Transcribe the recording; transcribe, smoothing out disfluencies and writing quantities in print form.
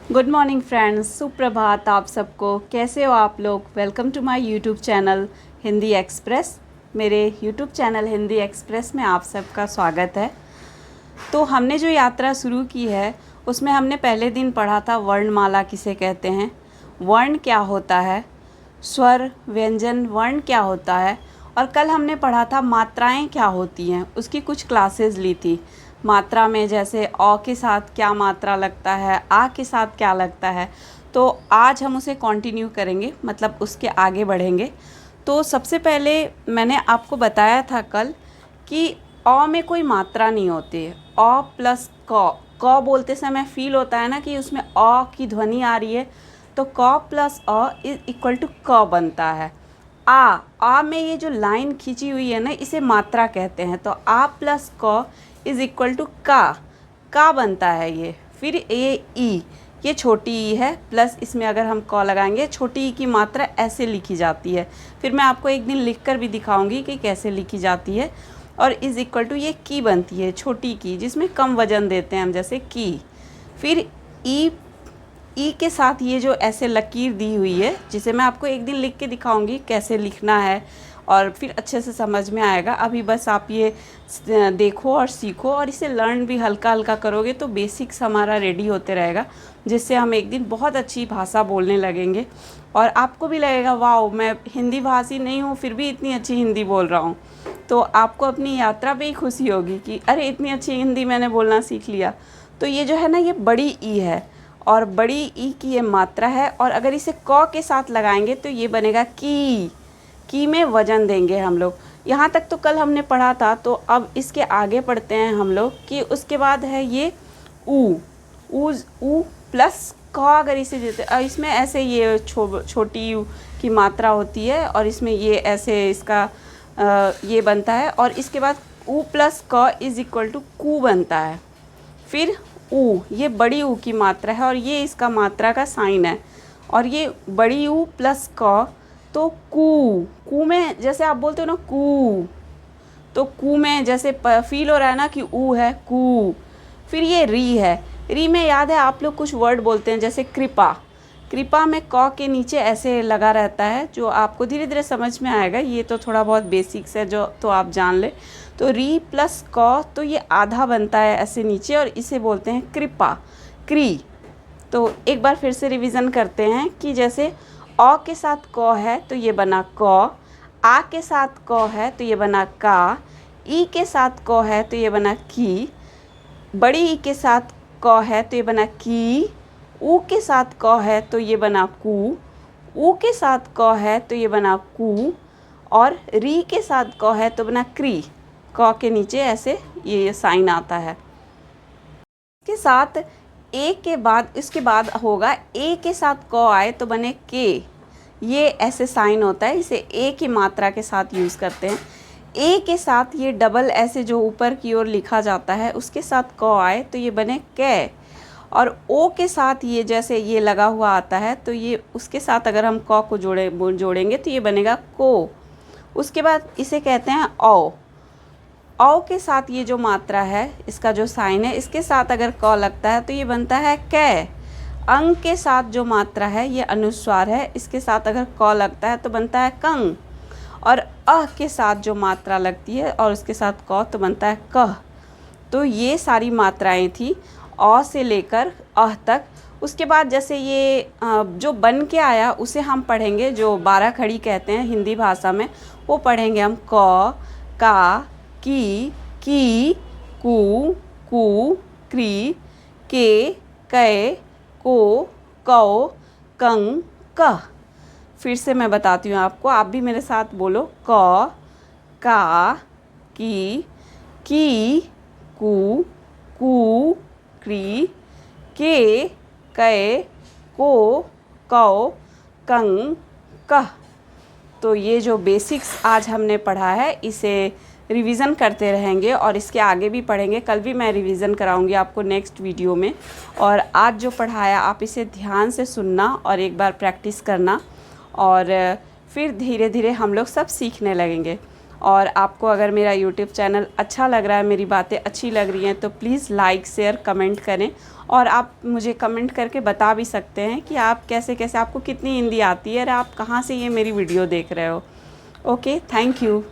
Good morning friends, सुप्रभात आप सबको। कैसे हो आप लोग? Welcome to my YouTube channel Hindi express. मेरे यूट्यूब चैनल हिंदी एक्सप्रेस में आप सबका स्वागत है। तो हमने जो यात्रा शुरू की है उसमें हमने पहले दिन पढ़ा था वर्णमाला किसे कहते हैं, वर्ण क्या होता है, स्वर व्यंजन वर्ण क्या होता है, और कल हमने पढ़ा था मात्राएं क्या होती हैं। उसकी कुछ क्लासेस ली थी। मात्रा में जैसे अ के साथ क्या मात्रा लगता है, आ के साथ क्या लगता है। तो आज हम उसे कंटिन्यू करेंगे, मतलब उसके आगे बढ़ेंगे। तो सबसे पहले मैंने आपको बताया था कल कि अ में कोई मात्रा नहीं होती है। अ प्लस क बोलते समय फील होता है ना कि उसमें अ की ध्वनि आ रही है, तो क प्लस अ इज इक्वल टू क बनता है। आ में ये जो लाइन खींची हुई है ना, इसे मात्रा कहते हैं। तो आ प्लस क इज इक्वल टू का बनता है ये। फिर ई, ये छोटी ई है, प्लस इसमें अगर हम क लगाएंगे, छोटी ई की मात्रा ऐसे लिखी जाती है। फिर मैं आपको एक दिन लिख कर भी दिखाऊंगी कि कैसे लिखी जाती है। और इज इक्वल टू ये की बनती है, छोटी की, जिसमें कम वजन देते हैं हम, जैसे की। फिर ई के साथ ये जो ऐसे लकीर दी हुई है, जिसे मैं आपको एक दिन लिख के दिखाऊंगी कैसे लिखना है, और फिर अच्छे से समझ में आएगा। अभी बस आप ये देखो और सीखो, और इसे लर्न भी हल्का हल्का करोगे तो बेसिक्स हमारा रेडी होते रहेगा, जिससे हम एक दिन बहुत अच्छी भाषा बोलने लगेंगे। और आपको भी लगेगा वाओ, मैं हिंदी भाषी नहीं हूँ फिर भी इतनी अच्छी हिंदी बोल रहा हूँ। तो आपको अपनी यात्रा पे ही खुशी होगी कि अरे इतनी अच्छी हिंदी मैंने बोलना सीख लिया। तो ये जो है ना, ये बड़ी ई है, और बड़ी ई की ये मात्रा है। और अगर इसे क के साथ लगाएंगे तो ये बनेगा की में वजन देंगे हम लोग। यहाँ तक तो कल हमने पढ़ा था। तो अब इसके आगे पढ़ते हैं हम लोग कि उसके बाद है ये ऊ प्लस क। अगर इसे देते, इसमें ऐसे ये छोटी यू की मात्रा होती है, और इसमें ये ऐसे इसका ये बनता है। और इसके बाद ऊ प्लस क इज इक्वल टू कू बनता है। फिर ऊ, ये बड़ी ऊ की मात्रा है, और ये इसका मात्रा का साइन है। और ये बड़ी ऊ प्लस क, तो कू में जैसे आप बोलते हो ना कू, तो कू में जैसे फील हो रहा है ना कि ऊ है, कू। फिर ये री है। री में याद है आप लोग कुछ वर्ड बोलते हैं जैसे कृपा। कृपा में क के नीचे ऐसे लगा रहता है, जो आपको धीरे धीरे समझ में आएगा। ये तो थोड़ा बहुत बेसिक्स है जो तो आप जान ले। तो री प्लस क, तो ये आधा बनता है ऐसे नीचे, और इसे बोलते हैं कृपा, क्री। तो एक बार फिर से रिवीजन करते हैं कि जैसे अ के साथ क है तो ये बना क, आ के साथ क है तो ये बना का, ई के साथ क है तो ये बना की, बड़ी ई के साथ क है तो ये बना की, ऊ के साथ क है तो ये बना कू, ऊ के साथ क है तो ये बना कू, और री के साथ क है तो बना क्री। क के नीचे ऐसे ये साइन आता है। इसके साथ ए के बाद, इसके बाद होगा ए के साथ क आए तो बने के। ये ऐसे साइन होता है, इसे ए की मात्रा के साथ यूज़ करते हैं। ए के साथ ये डबल ऐसे जो ऊपर की ओर लिखा जाता है, उसके साथ क आए तो ये बने कै। और ओ के साथ ये जैसे ये लगा हुआ आता है, तो ये उसके साथ अगर हम क को जोड़ेंगे तो ये बनेगा को। उसके बाद इसे कहते हैं औ। औ के साथ ये जो मात्रा है, इसका जो साइन है, इसके साथ अगर क लगता है तो ये बनता है कै। अंग के साथ जो मात्रा है, ये अनुस्वार है, इसके साथ अगर क लगता है तो बनता है कंग। और अ के साथ जो मात्रा लगती है और उसके साथ क, तो बनता है कह। तो ये सारी मात्राएं थी अ से लेकर अह तक। उसके बाद जैसे ये जो बन के आया उसे हम पढ़ेंगे, जो 12 खड़ी कहते हैं हिंदी भाषा में, वो पढ़ेंगे हम। क, का, की, कू, क्री, के, कै, को, कौ, कंग, कह। फिर से मैं बताती हूँ आपको, आप भी मेरे साथ बोलो। क, का, की, कू, क्री, के, कै, को, कौ, कंग, कह। तो ये जो बेसिक्स आज हमने पढ़ा है, इसे रिवीज़न करते रहेंगे, और इसके आगे भी पढ़ेंगे। कल भी मैं रिवीज़न कराऊंगी आपको नेक्स्ट वीडियो में। और आज जो पढ़ाया आप इसे ध्यान से सुनना और एक बार प्रैक्टिस करना, और फिर धीरे धीरे हम लोग सब सीखने लगेंगे। और आपको अगर मेरा यूट्यूब चैनल अच्छा लग रहा है, मेरी बातें अच्छी लग रही हैं, तो प्लीज़ लाइक शेयर कमेंट करें, और आप मुझे कमेंट करके बता भी सकते हैं कि आप कैसे कैसे आपको कितनी हिंदी आती है और आप कहाँ से ये मेरी वीडियो देख रहे हो। Okay, thank you.